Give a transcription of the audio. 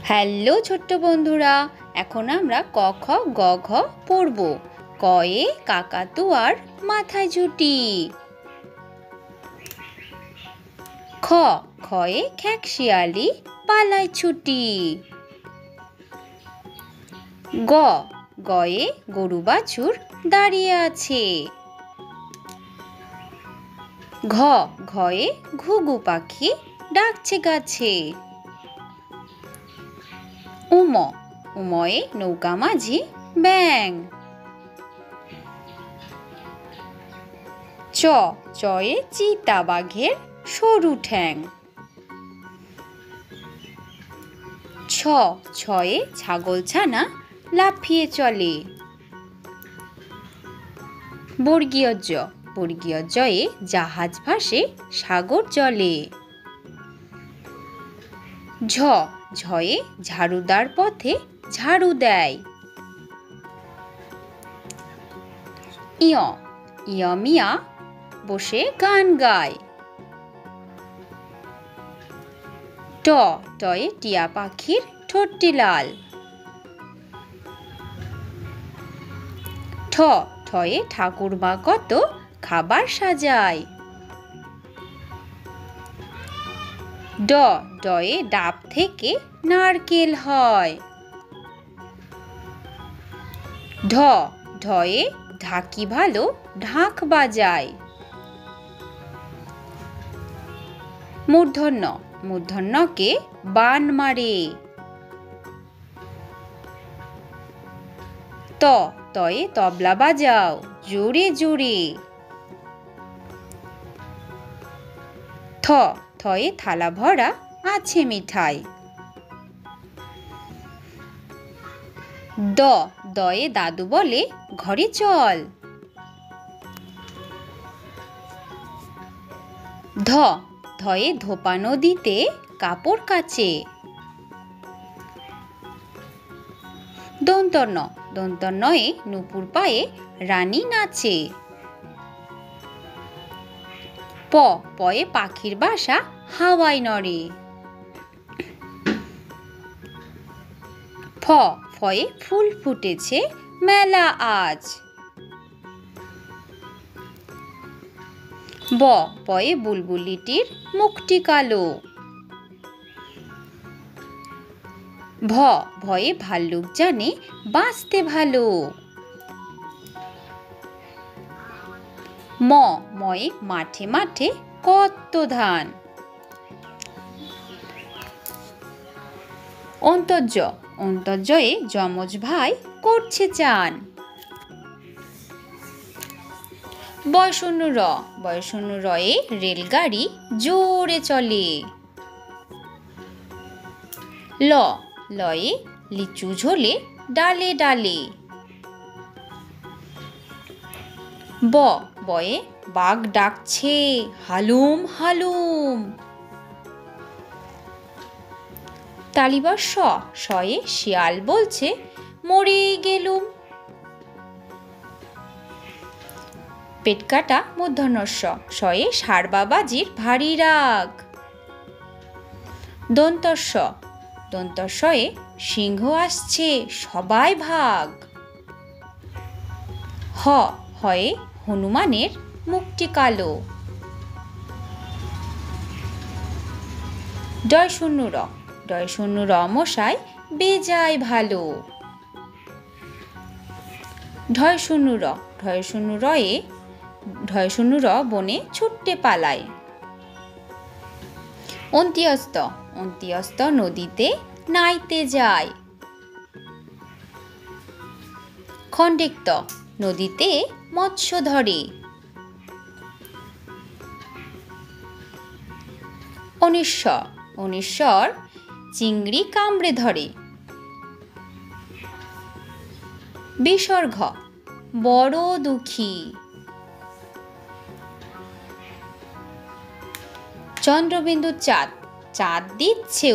Hello ছোট্ট বন্ধুরা, এখন আমরা ক খ গ ঘ পড়ব। কয়ে কাকাতুয়ার মাথায় ঝুঁটি। খ খয়ে খ্যাঁকশিয়ালি পালায় ছুটি। গ গয়ে গরু বাছুর দাঁড়িয়ে আছে। ঘ ঘয়ে ঘুঘু পাখি ডাকছে গাছে। উম উময়ে নৌকা মাঝি ব্যাঙ। চ চয়ে চিতা বাঘের সরু ঠ্যাং। ছ ছয়ে ছাগলছানা লাফিয়ে চলে। বর্গীয় জ বর্গীয় জয়ে জাহাজ ভাসে সাগর জলে। ঝ ঝয়ে ঝাড়ুদার পথে ঝাড়ু দেয়। ইয় ইয় মিয়া বসে গান গায়। ট টয়ে টিয়া পাখির ঠোঁটটি লাল। ঠ ঠয়ে ঠাকুরমা কত খাবার সাজায়। ড ডয়ে ডাব থেকে নারকেল হয়। ঢ ঢয়ে ঢাকি ভালো ঢাক বাজায়। মূর্ধন্য মূর্ধন্যকে বান মারে। ত তয়ে তবলা বাজাও জোরে জোরে। থ থয়ে থালা ভরা আছে মিঠাই। দ দয়ে দাদু বলে ঘরে চল। ধ ধয়ে ধোপা নদীতে কাপড় কাচে। দন্তন্য দন্তন্যয়ে নুপুর পায়ে রানী নাচে। প পয়ে পাখির বাসা হাওয়ায় নড়ে। ফ ফয়ে ফুল ফুটেছে মেলা আজ। ব বয়ে বুলবুলিটির মুখটি কালো। ভ ভয়ে ভাল্লুক জানে বাঁচতে ভালো। ম ময়ে মাঠে মাঠে কত ধান। অন্তর্য অন্তর্যয়ে যমজ ভাই করছে চান। বয়শূন্য র বয়শূন্য রয়ে রেলগাড়ি জোরে চলে। ল লয়ে লিচু ঝোলে ডালে ডালে। ব বয়ে বাঘ ডাকছে হালুম হালুম। তালিবার স শয়ে শিয়াল বলছে মরে গেলুম। পেটকাটা মূর্ধন্য স শয়ে ষাঁড় বাবাজির ভারী রাগ। দন্তস্ব দন্তস্বয়ে সিংহ আসছে সবাই ভাগ। হ হয়ে হনুমানের মুখটি কালো। ডয়শূন্য র ডয়শূন্য র মশাই বেজায় ভালো। ঢয়শূন্য র ঢয়শূন্য রয়ে ঢয়শূন্য র বনে ছুট্টে পালায়। অন্ত্যস্ত অন্ত্যস্ত নদীতে নাইতে যায়। খণ্ডিক্ত নদীতে মৎস্য ধরে। অনিশ্বর অনিশ্বর চিংড়ি কামড়ে ধরে। বিসর্গ বড় দুঃখী। চন্দ্রবিন্দু চাঁদ চাঁদ দিচ্ছে